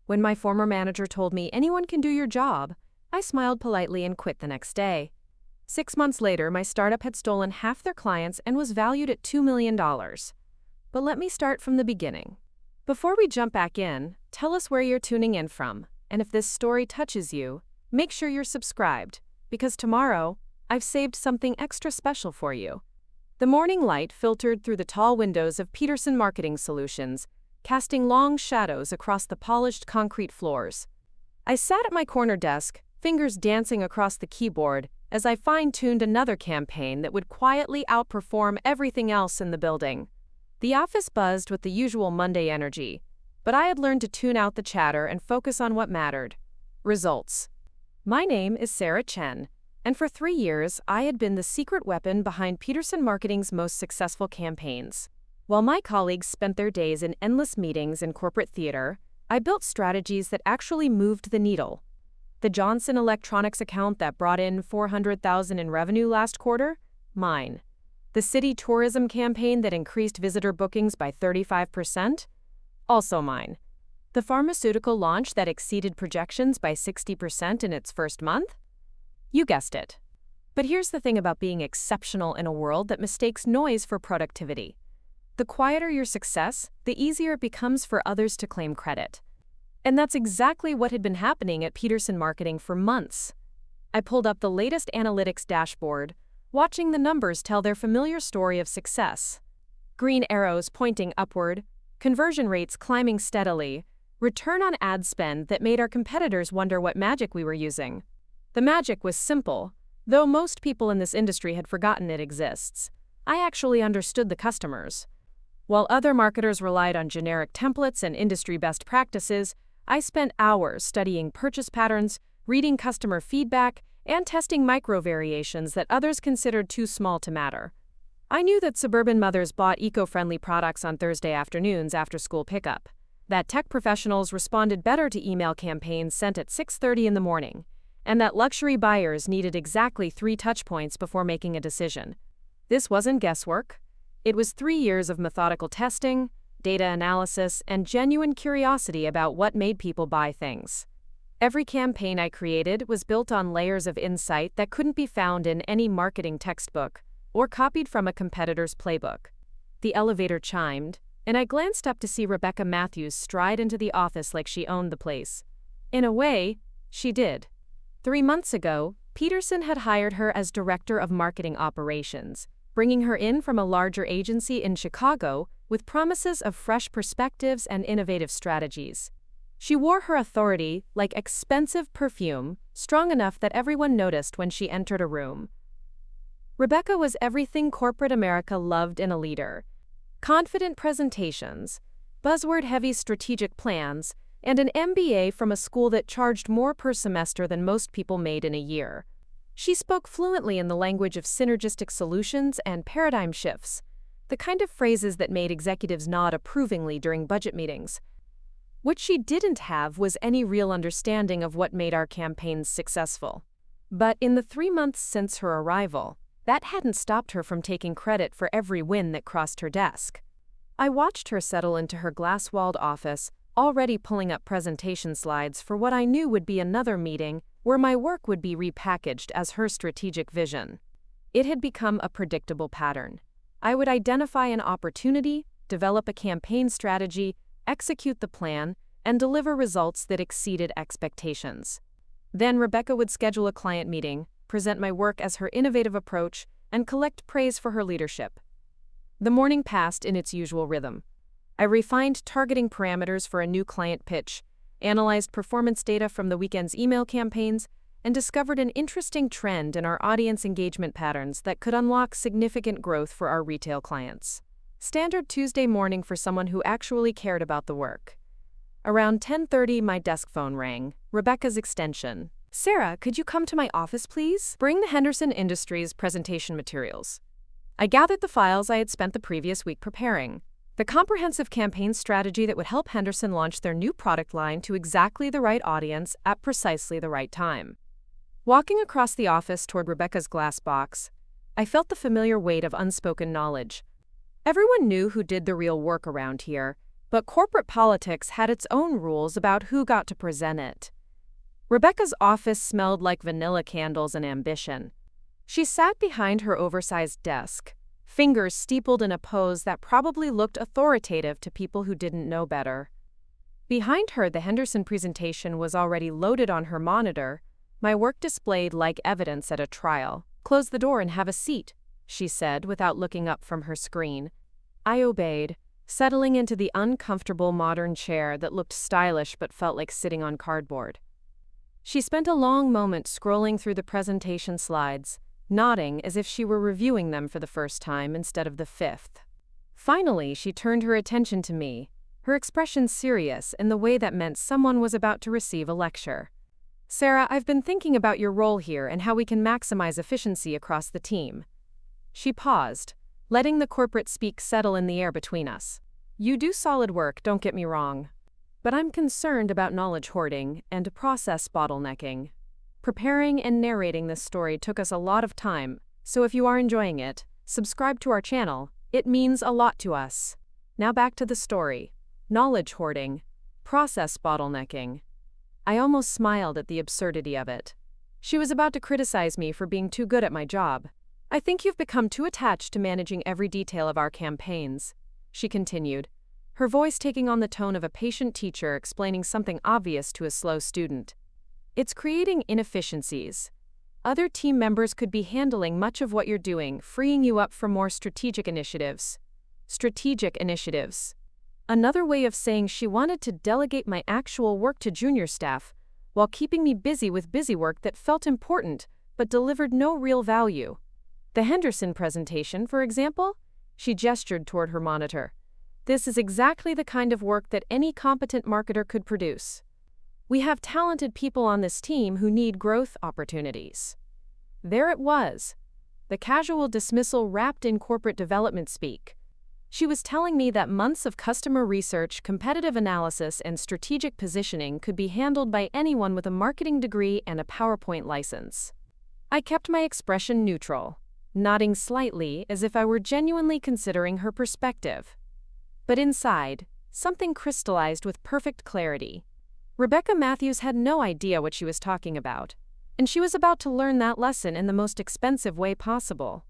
When my former manager told me anyone can do your job, I smiled politely and quit the next day. 6 months later, my startup had stolen half their clients and was valued at $2 million. But let me start from the beginning. Before we jump back in, tell us where you're tuning in from, and if this story touches you, make sure you're subscribed, because tomorrow, I've saved something extra special for you. The morning light filtered through the tall windows of Peterson Marketing Solutions, casting long shadows across the polished concrete floors. I sat at my corner desk, fingers dancing across the keyboard, as I fine-tuned another campaign that would quietly outperform everything else in the building. The office buzzed with the usual Monday energy, but I had learned to tune out the chatter and focus on what mattered: results. My name is Sarah Chen, and for 3 years I had been the secret weapon behind Peterson Marketing's most successful campaigns. While my colleagues spent their days in endless meetings and corporate theater, I built strategies that actually moved the needle. The Johnson Electronics account that brought in $400,000 in revenue last quarter? Mine. The city tourism campaign that increased visitor bookings by 35%? Also mine. The pharmaceutical launch that exceeded projections by 60% in its first month? You guessed it. But here's the thing about being exceptional in a world that mistakes noise for productivity. The quieter your success, the easier it becomes for others to claim credit. And that's exactly what had been happening at Peterson Marketing for months. I pulled up the latest analytics dashboard, watching the numbers tell their familiar story of success. Green arrows pointing upward, conversion rates climbing steadily, return on ad spend that made our competitors wonder what magic we were using. The magic was simple, though most people in this industry had forgotten it exists. I actually understood the customers. While other marketers relied on generic templates and industry best practices, I spent hours studying purchase patterns, reading customer feedback, and testing micro-variations that others considered too small to matter. I knew that suburban mothers bought eco-friendly products on Thursday afternoons after school pickup, that tech professionals responded better to email campaigns sent at 6:30 in the morning, and that luxury buyers needed exactly 3 touchpoints before making a decision. This wasn't guesswork. It was 3 years of methodical testing, data analysis, and genuine curiosity about what made people buy things. Every campaign I created was built on layers of insight that couldn't be found in any marketing textbook or copied from a competitor's playbook. The elevator chimed, and I glanced up to see Rebecca Matthews stride into the office like she owned the place. In a way, she did. 3 months ago, Peterson had hired her as Director of Marketing Operations, bringing her in from a larger agency in Chicago with promises of fresh perspectives and innovative strategies. She wore her authority like expensive perfume, strong enough that everyone noticed when she entered a room. Rebecca was everything corporate America loved in a leader: confident presentations, buzzword-heavy strategic plans, and an MBA from a school that charged more per semester than most people made in a year. She spoke fluently in the language of synergistic solutions and paradigm shifts, the kind of phrases that made executives nod approvingly during budget meetings. What she didn't have was any real understanding of what made our campaigns successful. But in the 3 months since her arrival, that hadn't stopped her from taking credit for every win that crossed her desk. I watched her settle into her glass-walled office, already pulling up presentation slides for what I knew would be another meeting where my work would be repackaged as her strategic vision. It had become a predictable pattern. I would identify an opportunity, develop a campaign strategy, execute the plan, and deliver results that exceeded expectations. Then Rebecca would schedule a client meeting, present my work as her innovative approach, and collect praise for her leadership. The morning passed in its usual rhythm. I refined targeting parameters for a new client pitch, analyzed performance data from the weekend's email campaigns, and discovered an interesting trend in our audience engagement patterns that could unlock significant growth for our retail clients. Standard Tuesday morning for someone who actually cared about the work. Around 10:30, my desk phone rang, Rebecca's extension. "Sarah, could you come to my office, please? Bring the Henderson Industries presentation materials." I gathered the files I had spent the previous week preparing. The comprehensive campaign strategy that would help Henderson launch their new product line to exactly the right audience at precisely the right time. Walking across the office toward Rebecca's glass box, I felt the familiar weight of unspoken knowledge. Everyone knew who did the real work around here, But corporate politics had its own rules about who got to present it. Rebecca's office smelled like vanilla candles and ambition. She sat behind her oversized desk, fingers steepled in a pose that probably looked authoritative to people who didn't know better. Behind her, the Henderson presentation was already loaded on her monitor, my work displayed like evidence at a trial. "Close the door and have a seat," she said without looking up from her screen. I obeyed, settling into the uncomfortable modern chair that looked stylish but felt like sitting on cardboard. She spent a long moment scrolling through the presentation slides, nodding as if she were reviewing them for the first time instead of the fifth. Finally, she turned her attention to me, her expression serious in the way that meant someone was about to receive a lecture. "Sarah, I've been thinking about your role here and how we can maximize efficiency across the team." She paused, letting the corporate speak settle in the air between us. "You do solid work, don't get me wrong. But I'm concerned about knowledge hoarding and process bottlenecking. Preparing and narrating this story took us a lot of time, so if you are enjoying it, subscribe to our channel. It means a lot to us." Now back to the story. Knowledge hoarding, process bottlenecking. I almost smiled at the absurdity of it. She was about to criticize me for being too good at my job. "I think you've become too attached to managing every detail of our campaigns," she continued, her voice taking on the tone of a patient teacher explaining something obvious to a slow student. "It's creating inefficiencies. Other team members could be handling much of what you're doing, freeing you up for more strategic initiatives." Strategic initiatives. Another way of saying she wanted to delegate my actual work to junior staff, while keeping me busy with busy work that felt important but delivered no real value. The Henderson presentation, for example? She gestured toward her monitor. "This is exactly the kind of work that any competent marketer could produce. We have talented people on this team who need growth opportunities." There it was, the casual dismissal wrapped in corporate development speak. She was telling me that months of customer research, competitive analysis, and strategic positioning could be handled by anyone with a marketing degree and a PowerPoint license. I kept my expression neutral, nodding slightly as if I were genuinely considering her perspective. But inside, something crystallized with perfect clarity. Rebecca Matthews had no idea what she was talking about, and she was about to learn that lesson in the most expensive way possible.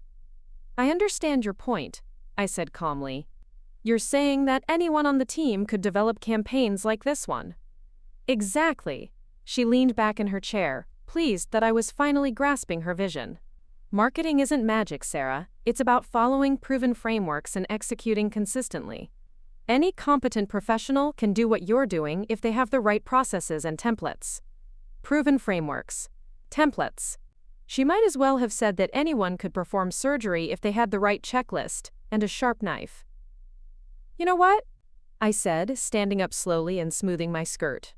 "I understand your point," I said calmly. "You're saying that anyone on the team could develop campaigns like this one." "Exactly." She leaned back in her chair, pleased that I was finally grasping her vision. "Marketing isn't magic, Sarah. It's about following proven frameworks and executing consistently. Any competent professional can do what you're doing if they have the right processes and templates." Proven frameworks. Templates. She might as well have said that anyone could perform surgery if they had the right checklist and a sharp knife. "You know what?" I said, standing up slowly and smoothing my skirt.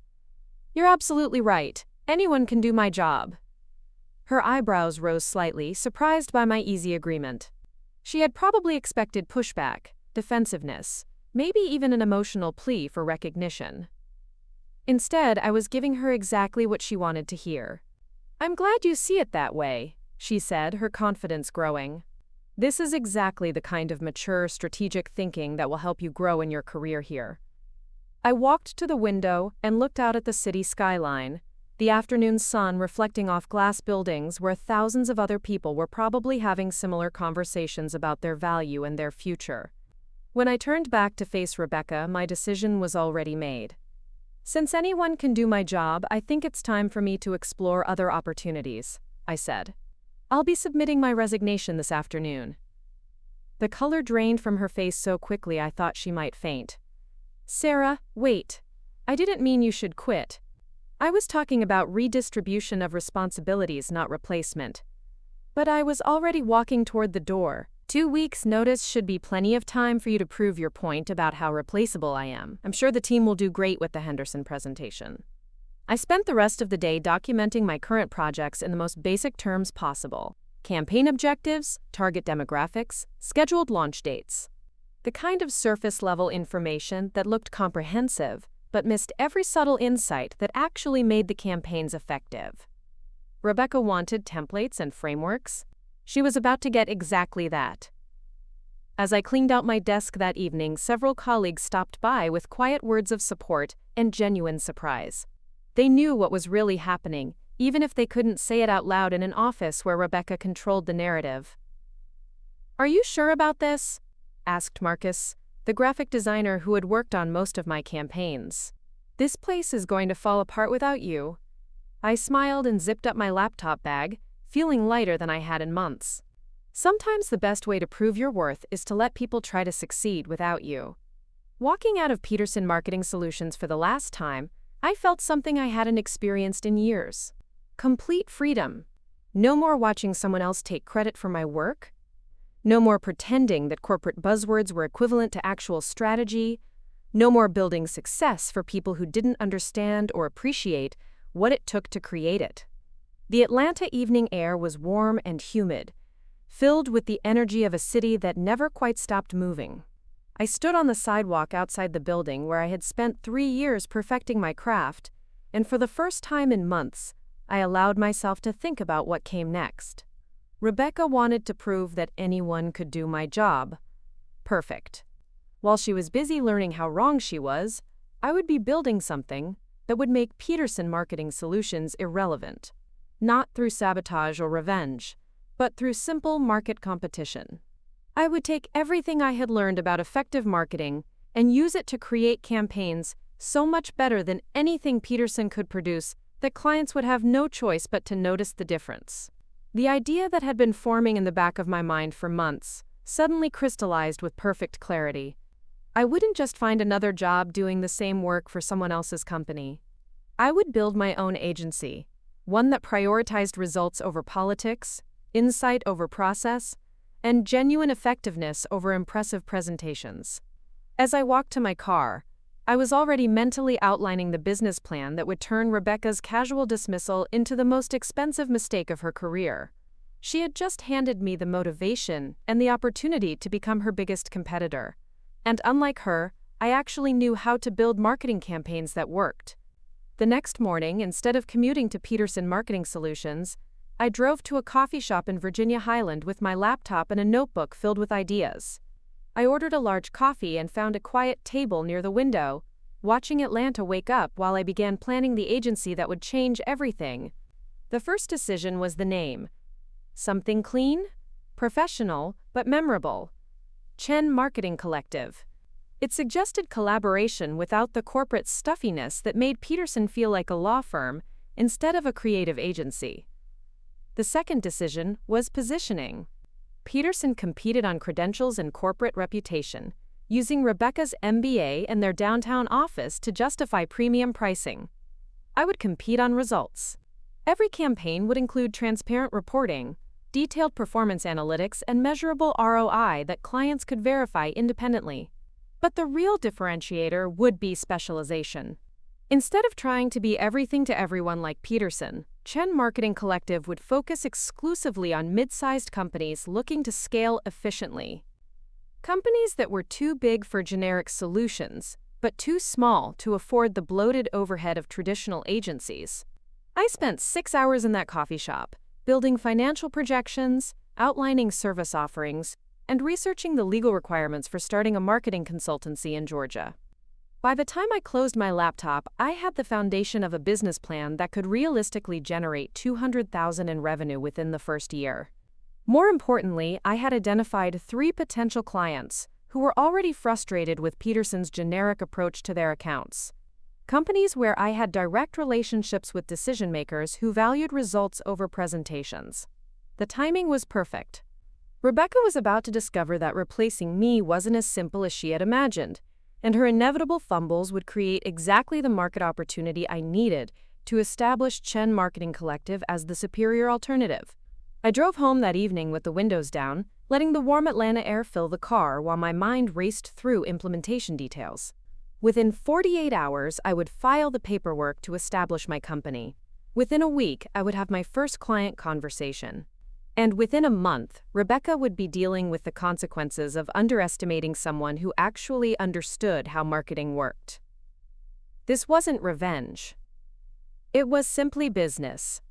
"You're absolutely right. Anyone can do my job." Her eyebrows rose slightly, surprised by my easy agreement. She had probably expected pushback, defensiveness, maybe even an emotional plea for recognition. Instead, I was giving her exactly what she wanted to hear. "I'm glad you see it that way," she said, her confidence growing. "This is exactly the kind of mature, strategic thinking that will help you grow in your career here." I walked to the window and looked out at the city skyline, the afternoon sun reflecting off glass buildings where thousands of other people were probably having similar conversations about their value and their future. When I turned back to face Rebecca, my decision was already made. "Since anyone can do my job, I think it's time for me to explore other opportunities," I said. "I'll be submitting my resignation this afternoon." The color drained from her face so quickly I thought she might faint. "Sarah, wait. I didn't mean you should quit. I was talking about redistribution of responsibilities, not replacement." But I was already walking toward the door. 2 weeks' notice should be plenty of time for you to prove your point about how replaceable I am. I'm sure the team will do great with the Henderson presentation. I spent the rest of the day documenting my current projects in the most basic terms possible. Campaign objectives, target demographics, scheduled launch dates. The kind of surface-level information that looked comprehensive, but missed every subtle insight that actually made the campaigns effective. Rebecca wanted templates and frameworks. She was about to get exactly that. As I cleaned out my desk that evening, several colleagues stopped by with quiet words of support and genuine surprise. They knew what was really happening, even if they couldn't say it out loud in an office where Rebecca controlled the narrative. "Are you sure about this?" asked Marcus, the graphic designer who had worked on most of my campaigns. "This place is going to fall apart without you." I smiled and zipped up my laptop bag, feeling lighter than I had in months. Sometimes the best way to prove your worth is to let people try to succeed without you. Walking out of Peterson Marketing Solutions for the last time, I felt something I hadn't experienced in years. Complete freedom. No more watching someone else take credit for my work. No more pretending that corporate buzzwords were equivalent to actual strategy. No more building success for people who didn't understand or appreciate what it took to create it. The Atlanta evening air was warm and humid, filled with the energy of a city that never quite stopped moving. I stood on the sidewalk outside the building where I had spent 3 years perfecting my craft, and for the first time in months, I allowed myself to think about what came next. Rebecca wanted to prove that anyone could do my job. Perfect. While she was busy learning how wrong she was, I would be building something that would make Peterson Marketing Solutions irrelevant. Not through sabotage or revenge, but through simple market competition. I would take everything I had learned about effective marketing and use it to create campaigns so much better than anything Peterson could produce that clients would have no choice but to notice the difference. The idea that had been forming in the back of my mind for months suddenly crystallized with perfect clarity. I wouldn't just find another job doing the same work for someone else's company. I would build my own agency, one that prioritized results over politics, insight over process, and genuine effectiveness over impressive presentations. As I walked to my car, I was already mentally outlining the business plan that would turn Rebecca's casual dismissal into the most expensive mistake of her career. She had just handed me the motivation and the opportunity to become her biggest competitor. And unlike her, I actually knew how to build marketing campaigns that worked. The next morning, instead of commuting to Peterson Marketing Solutions, I drove to a coffee shop in Virginia Highland with my laptop and a notebook filled with ideas. I ordered a large coffee and found a quiet table near the window, watching Atlanta wake up while I began planning the agency that would change everything. The first decision was the name. Something clean, professional, but memorable. Chen Marketing Collective. It suggested collaboration without the corporate stuffiness that made Peterson feel like a law firm instead of a creative agency. The second decision was positioning. Peterson competed on credentials and corporate reputation, using Rebecca's MBA and their downtown office to justify premium pricing. I would compete on results. Every campaign would include transparent reporting, detailed performance analytics, and measurable ROI that clients could verify independently. But the real differentiator would be specialization. Instead of trying to be everything to everyone like Peterson, Chen Marketing Collective would focus exclusively on mid-sized companies looking to scale efficiently. Companies that were too big for generic solutions, but too small to afford the bloated overhead of traditional agencies. I spent 6 hours in that coffee shop, building financial projections, outlining service offerings, and researching the legal requirements for starting a marketing consultancy in Georgia. By the time I closed my laptop, I had the foundation of a business plan that could realistically generate $200,000 in revenue within the first year. More importantly, I had identified 3 potential clients who were already frustrated with Peterson's generic approach to their accounts. Companies where I had direct relationships with decision-makers who valued results over presentations. The timing was perfect. Rebecca was about to discover that replacing me wasn't as simple as she had imagined, and her inevitable fumbles would create exactly the market opportunity I needed to establish Chen Marketing Collective as the superior alternative. I drove home that evening with the windows down, letting the warm Atlanta air fill the car while my mind raced through implementation details. Within 48 hours, I would file the paperwork to establish my company. Within a week, I would have my first client conversation. And within a month, Rebecca would be dealing with the consequences of underestimating someone who actually understood how marketing worked. This wasn't revenge. It was simply business.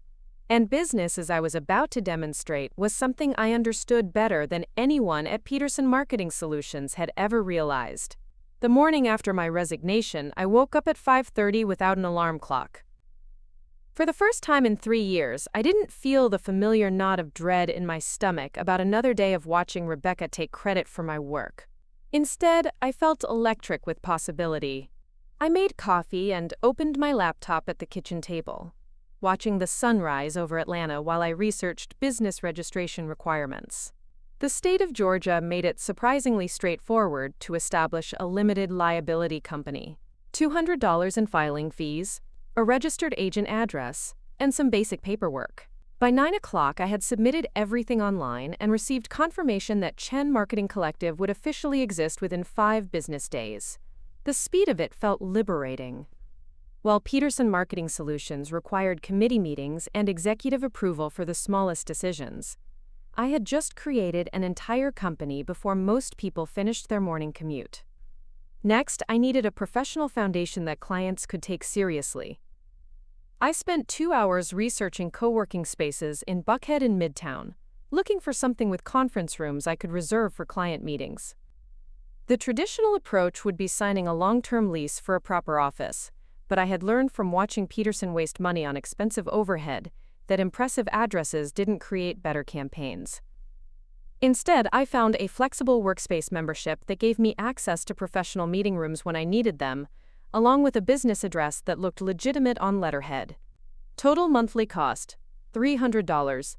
And business, as I was about to demonstrate, was something I understood better than anyone at Peterson Marketing Solutions had ever realized. The morning after my resignation, I woke up at 5:30 without an alarm clock. For the first time in 3 years, I didn't feel the familiar knot of dread in my stomach about another day of watching Rebecca take credit for my work. Instead, I felt electric with possibility. I made coffee and opened my laptop at the kitchen table, watching the sunrise over Atlanta while I researched business registration requirements. The state of Georgia made it surprisingly straightforward to establish a limited liability company. $200 in filing fees, a registered agent address, and some basic paperwork. By 9 o'clock, I had submitted everything online and received confirmation that Chen Marketing Collective would officially exist within 5 business days. The speed of it felt liberating. While Peterson Marketing Solutions required committee meetings and executive approval for the smallest decisions, I had just created an entire company before most people finished their morning commute. Next, I needed a professional foundation that clients could take seriously. I spent 2 hours researching co-working spaces in Buckhead and Midtown, looking for something with conference rooms I could reserve for client meetings. The traditional approach would be signing a long-term lease for a proper office, but I had learned from watching Peterson waste money on expensive overhead that impressive addresses didn't create better campaigns. Instead, I found a flexible workspace membership that gave me access to professional meeting rooms when I needed them, along with a business address that looked legitimate on letterhead. Total monthly cost, $300.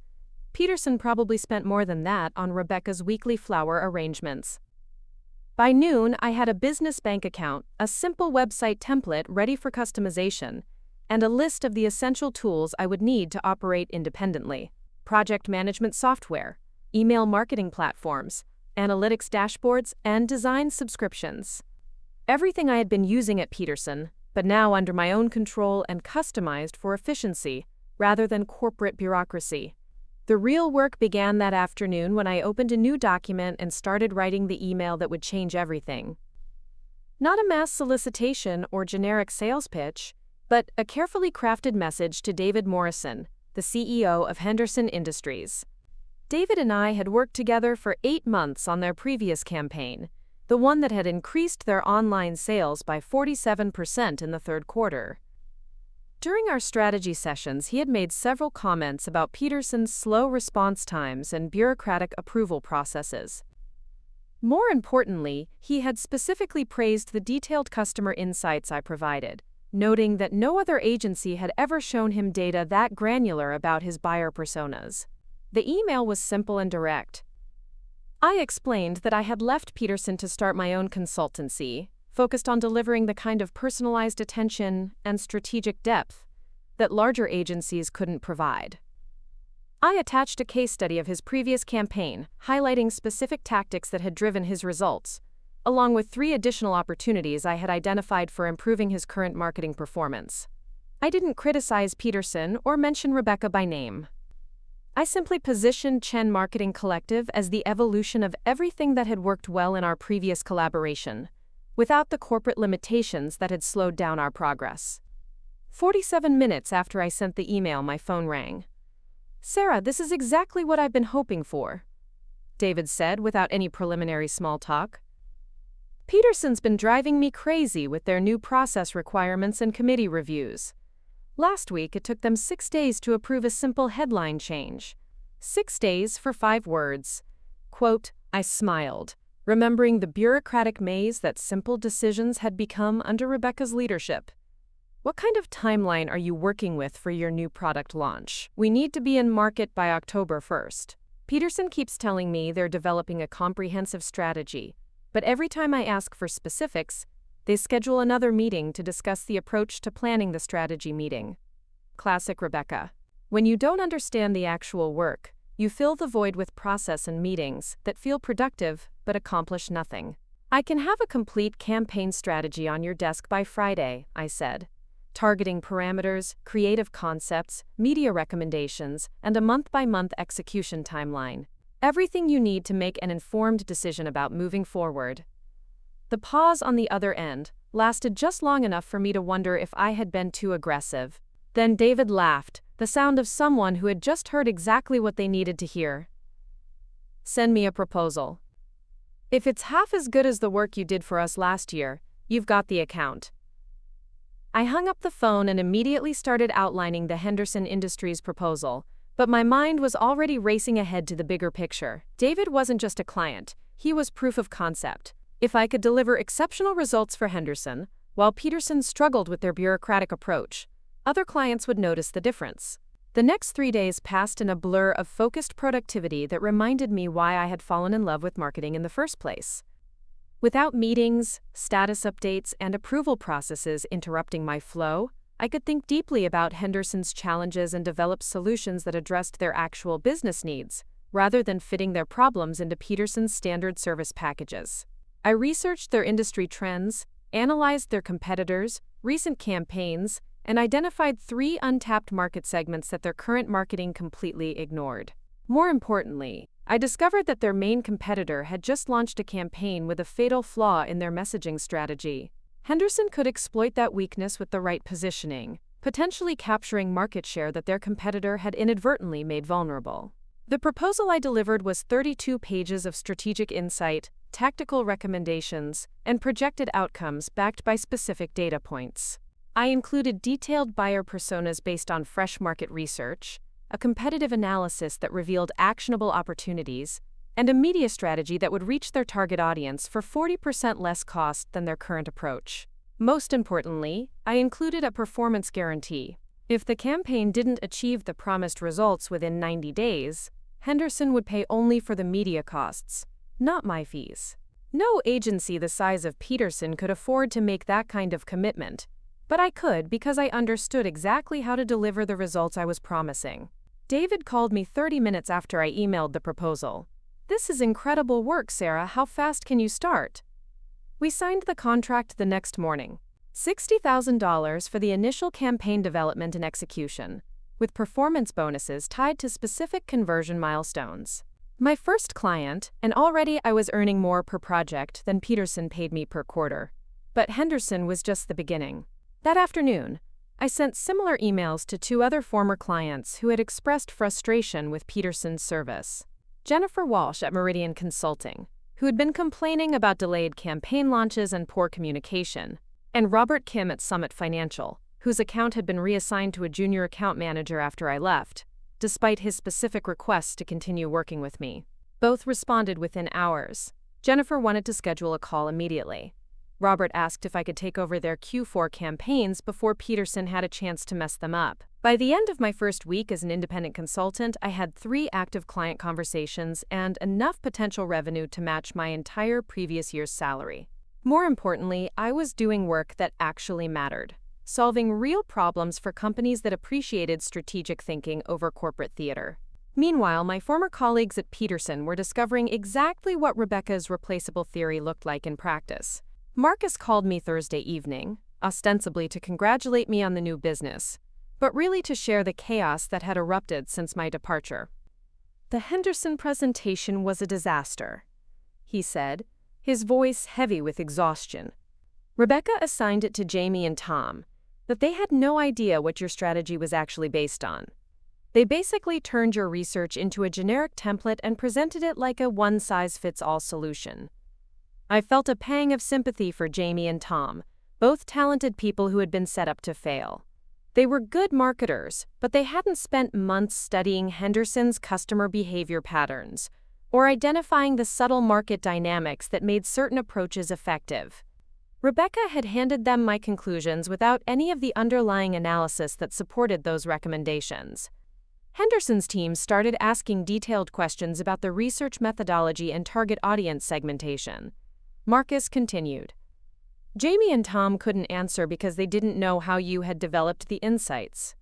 Peterson probably spent more than that on Rebecca's weekly flower arrangements. By noon, I had a business bank account, a simple website template ready for customization, and a list of the essential tools I would need to operate independently: project management software, email marketing platforms, analytics dashboards, and design subscriptions. Everything I had been using at Peterson, but now under my own control and customized for efficiency rather than corporate bureaucracy. The real work began that afternoon when I opened a new document and started writing the email that would change everything. Not a mass solicitation or generic sales pitch, but a carefully crafted message to David Morrison, the CEO of Henderson Industries. David and I had worked together for 8 months on their previous campaign, the one that had increased their online sales by 47% in the third quarter. During our strategy sessions, he had made several comments about Peterson's slow response times and bureaucratic approval processes. More importantly, he had specifically praised the detailed customer insights I provided, noting that no other agency had ever shown him data that granular about his buyer personas. The email was simple and direct. I explained that I had left Peterson to start my own consultancy, focused on delivering the kind of personalized attention and strategic depth that larger agencies couldn't provide. I attached a case study of his previous campaign, highlighting specific tactics that had driven his results, along with 3 additional opportunities I had identified for improving his current marketing performance. I didn't criticize Peterson or mention Rebecca by name. I simply positioned Chen Marketing Collective as the evolution of everything that had worked well in our previous collaboration, without the corporate limitations that had slowed down our progress. 47 minutes after I sent the email, my phone rang. "Sarah, this is exactly what I've been hoping for," David said without any preliminary small talk. "Peterson's been driving me crazy with their new process requirements and committee reviews. Last week, it took them 6 days to approve a simple headline change. 6 days for 5 words. Quote, I smiled, remembering the bureaucratic maze that simple decisions had become under Rebecca's leadership. What kind of timeline are you working with for your new product launch? We need to be in market by October 1st. Peterson keeps telling me they're developing a comprehensive strategy, but every time I ask for specifics, they schedule another meeting to discuss the approach to planning the strategy meeting. Classic Rebecca. When you don't understand the actual work, you fill the void with process and meetings that feel productive but accomplish nothing. I can have a complete campaign strategy on your desk by Friday, I said, targeting parameters, creative concepts, media recommendations, and a month-by-month execution timeline. Everything you need to make an informed decision about moving forward. The pause on the other end lasted just long enough for me to wonder if I had been too aggressive. Then David laughed, the sound of someone who had just heard exactly what they needed to hear. Send me a proposal. If it's half as good as the work you did for us last year, you've got the account. I hung up the phone and immediately started outlining the Henderson Industries proposal, but my mind was already racing ahead to the bigger picture. David wasn't just a client, he was proof of concept. If I could deliver exceptional results for Henderson, while Peterson struggled with their bureaucratic approach, other clients would notice the difference. The next 3 days passed in a blur of focused productivity that reminded me why I had fallen in love with marketing in the first place. Without meetings, status updates, and approval processes interrupting my flow, I could think deeply about Henderson's challenges and develop solutions that addressed their actual business needs, rather than fitting their problems into Peterson's standard service packages. I researched their industry trends, analyzed their competitors, recent campaigns, and identified 3 untapped market segments that their current marketing completely ignored. More importantly, I discovered that their main competitor had just launched a campaign with a fatal flaw in their messaging strategy. Henderson could exploit that weakness with the right positioning, potentially capturing market share that their competitor had inadvertently made vulnerable. The proposal I delivered was 32 pages of strategic insight, tactical recommendations, and projected outcomes backed by specific data points. I included detailed buyer personas based on fresh market research, a competitive analysis that revealed actionable opportunities, and a media strategy that would reach their target audience for 40% less cost than their current approach. Most importantly, I included a performance guarantee. If the campaign didn't achieve the promised results within 90 days, Henderson would pay only for the media costs, not my fees. No agency the size of Peterson could afford to make that kind of commitment, but I could because I understood exactly how to deliver the results I was promising. David called me 30 minutes after I emailed the proposal. "This is incredible work, Sarah. How fast can you start?" We signed the contract the next morning. $60,000 for the initial campaign development and execution, with performance bonuses tied to specific conversion milestones. My first client, and already I was earning more per project than Peterson paid me per quarter. But Henderson was just the beginning. That afternoon, I sent similar emails to 2 other former clients who had expressed frustration with Peterson's service. Jennifer Walsh at Meridian Consulting, who had been complaining about delayed campaign launches and poor communication, and Robert Kim at Summit Financial, whose account had been reassigned to a junior account manager after I left, despite his specific requests to continue working with me. Both responded within hours. Jennifer wanted to schedule a call immediately. Robert asked if I could take over their Q4 campaigns before Peterson had a chance to mess them up. By the end of my first week as an independent consultant, I had 3 active client conversations and enough potential revenue to match my entire previous year's salary. More importantly, I was doing work that actually mattered, solving real problems for companies that appreciated strategic thinking over corporate theater. Meanwhile, my former colleagues at Peterson were discovering exactly what Rebecca's replaceable theory looked like in practice. Marcus called me Thursday evening, ostensibly to congratulate me on the new business, but really to share the chaos that had erupted since my departure. "The Henderson presentation was a disaster," he said, his voice heavy with exhaustion. "Rebecca assigned it to Jamie and Tom, but they had no idea what your strategy was actually based on. They basically turned your research into a generic template and presented it like a one-size-fits-all solution." I felt a pang of sympathy for Jamie and Tom, both talented people who had been set up to fail. They were good marketers, but they hadn't spent months studying Henderson's customer behavior patterns or identifying the subtle market dynamics that made certain approaches effective. Rebecca had handed them my conclusions without any of the underlying analysis that supported those recommendations. Henderson's team started asking detailed questions about the research methodology and target audience segmentation. Marcus continued. "Jamie and Tom couldn't answer because they didn't know how you had developed the insights.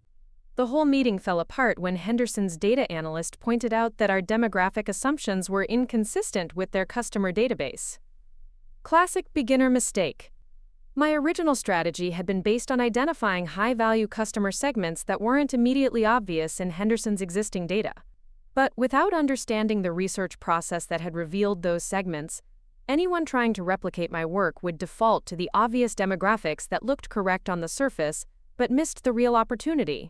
The whole meeting fell apart when Henderson's data analyst pointed out that our demographic assumptions were inconsistent with their customer database. Classic beginner mistake. My original strategy had been based on identifying high-value customer segments that weren't immediately obvious in Henderson's existing data. But without understanding the research process that had revealed those segments, anyone trying to replicate my work would default to the obvious demographics that looked correct on the surface but missed the real opportunity.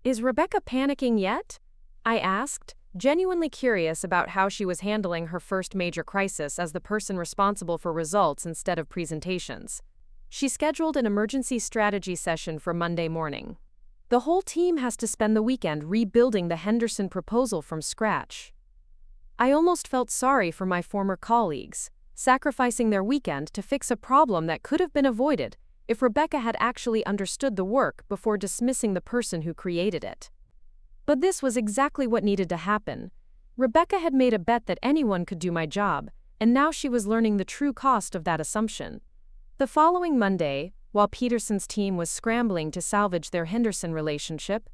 Is Rebecca panicking yet? I asked, genuinely curious about how she was handling her first major crisis as the person responsible for results instead of presentations. She scheduled an emergency strategy session for Monday morning. The whole team has to spend the weekend rebuilding the Henderson proposal from scratch. I almost felt sorry for my former colleagues, sacrificing their weekend to fix a problem that could have been avoided if Rebecca had actually understood the work before dismissing the person who created it. But this was exactly what needed to happen. Rebecca had made a bet that anyone could do my job, and now she was learning the true cost of that assumption. The following Monday, while Peterson's team was scrambling to salvage their Henderson relationship,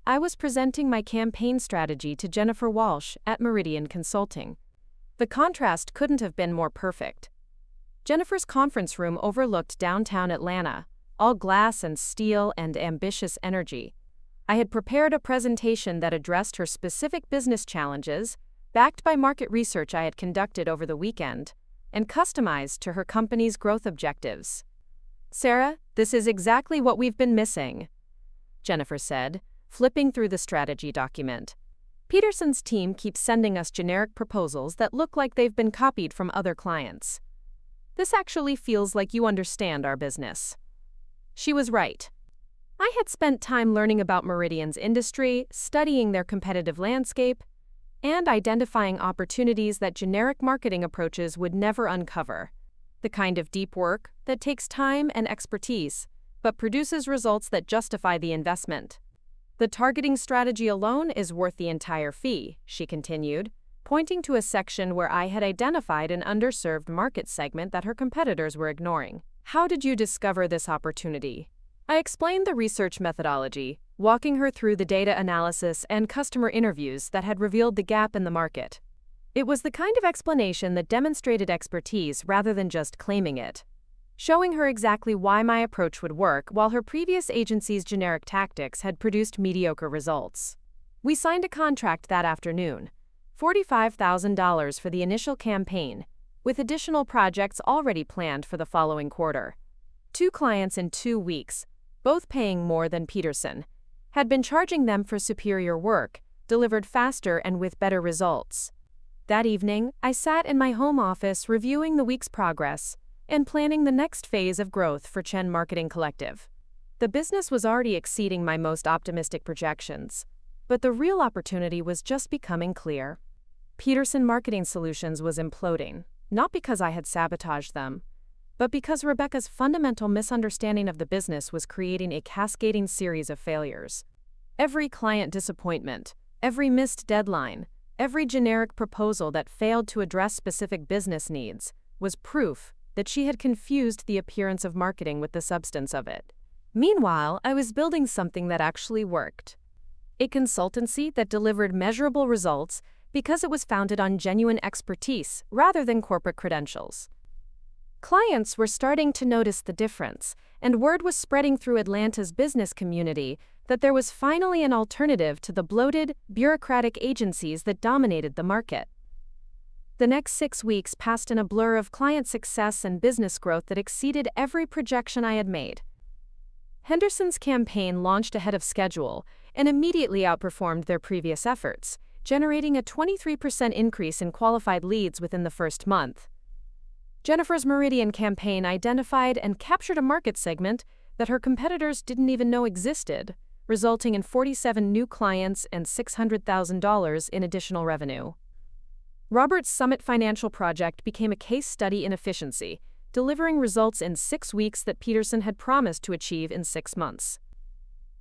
I was presenting my campaign strategy to Jennifer Walsh at Meridian Consulting. The contrast couldn't have been more perfect. Jennifer's conference room overlooked downtown Atlanta, all glass and steel and ambitious energy. I had prepared a presentation that addressed her specific business challenges, backed by market research I had conducted over the weekend, and customized to her company's growth objectives. "Sarah, this is exactly what we've been missing," Jennifer said, flipping through the strategy document. "Peterson's team keeps sending us generic proposals that look like they've been copied from other clients. This actually feels like you understand our business." She was right. I had spent time learning about Meridian's industry, studying their competitive landscape, and identifying opportunities that generic marketing approaches would never uncover. The kind of deep work that takes time and expertise, but produces results that justify the investment. "The targeting strategy alone is worth the entire fee," she continued, pointing to a section where I had identified an underserved market segment that her competitors were ignoring. "How did you discover this opportunity?" I explained the research methodology, walking her through the data analysis and customer interviews that had revealed the gap in the market. It was the kind of explanation that demonstrated expertise rather than just claiming it, showing her exactly why my approach would work while her previous agency's generic tactics had produced mediocre results. We signed a contract that afternoon, $45,000 for the initial campaign, with additional projects already planned for the following quarter. 2 clients in 2 weeks, both paying more than Peterson, had been charging them for superior work, delivered faster and with better results. That evening, I sat in my home office reviewing the week's progress and planning the next phase of growth for Chen Marketing Collective. The business was already exceeding my most optimistic projections, but the real opportunity was just becoming clear. Peterson Marketing Solutions was imploding, not because I had sabotaged them, but because Rebecca's fundamental misunderstanding of the business was creating a cascading series of failures. Every client disappointment, every missed deadline, every generic proposal that failed to address specific business needs was proof that she had confused the appearance of marketing with the substance of it. Meanwhile, I was building something that actually worked. A consultancy that delivered measurable results because it was founded on genuine expertise rather than corporate credentials. Clients were starting to notice the difference, and word was spreading through Atlanta's business community that there was finally an alternative to the bloated, bureaucratic agencies that dominated the market. The next 6 weeks passed in a blur of client success and business growth that exceeded every projection I had made. Henderson's campaign launched ahead of schedule and immediately outperformed their previous efforts, generating a 23% increase in qualified leads within the first month. Jennifer's Meridian campaign identified and captured a market segment that her competitors didn't even know existed, resulting in 47 new clients and $600,000 in additional revenue. Robert's Summit Financial Project became a case study in efficiency, delivering results in 6 weeks that Peterson had promised to achieve in 6 months.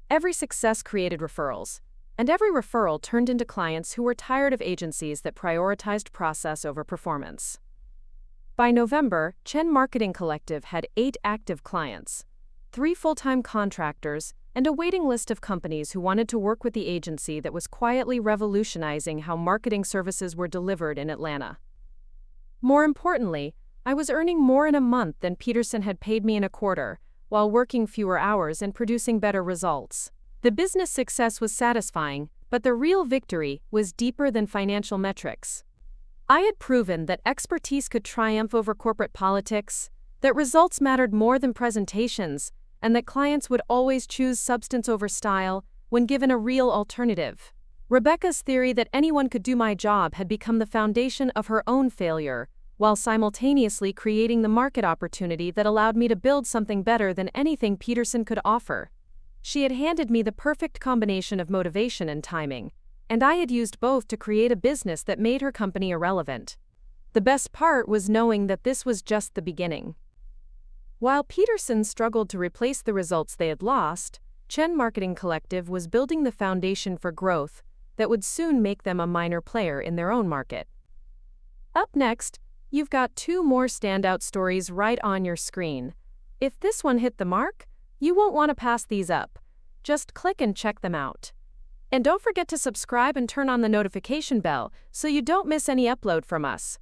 Every success created referrals, and every referral turned into clients who were tired of agencies that prioritized process over performance. By November, Chen Marketing Collective had 8 active clients, 3 full-time contractors, and a waiting list of companies who wanted to work with the agency that was quietly revolutionizing how marketing services were delivered in Atlanta. More importantly, I was earning more in a month than Peterson had paid me in a quarter, while working fewer hours and producing better results. The business success was satisfying, but the real victory was deeper than financial metrics. I had proven that expertise could triumph over corporate politics, that results mattered more than presentations, and that clients would always choose substance over style when given a real alternative. Rebecca's theory that anyone could do my job had become the foundation of her own failure, while simultaneously creating the market opportunity that allowed me to build something better than anything Peterson could offer. She had handed me the perfect combination of motivation and timing, and I had used both to create a business that made her company irrelevant. The best part was knowing that this was just the beginning. While Peterson struggled to replace the results they had lost, Chen Marketing Collective was building the foundation for growth that would soon make them a minor player in their own market. Up next, you've got two more standout stories right on your screen. If this one hit the mark, you won't want to pass these up. Just click and check them out. And don't forget to subscribe and turn on the notification bell so you don't miss any upload from us.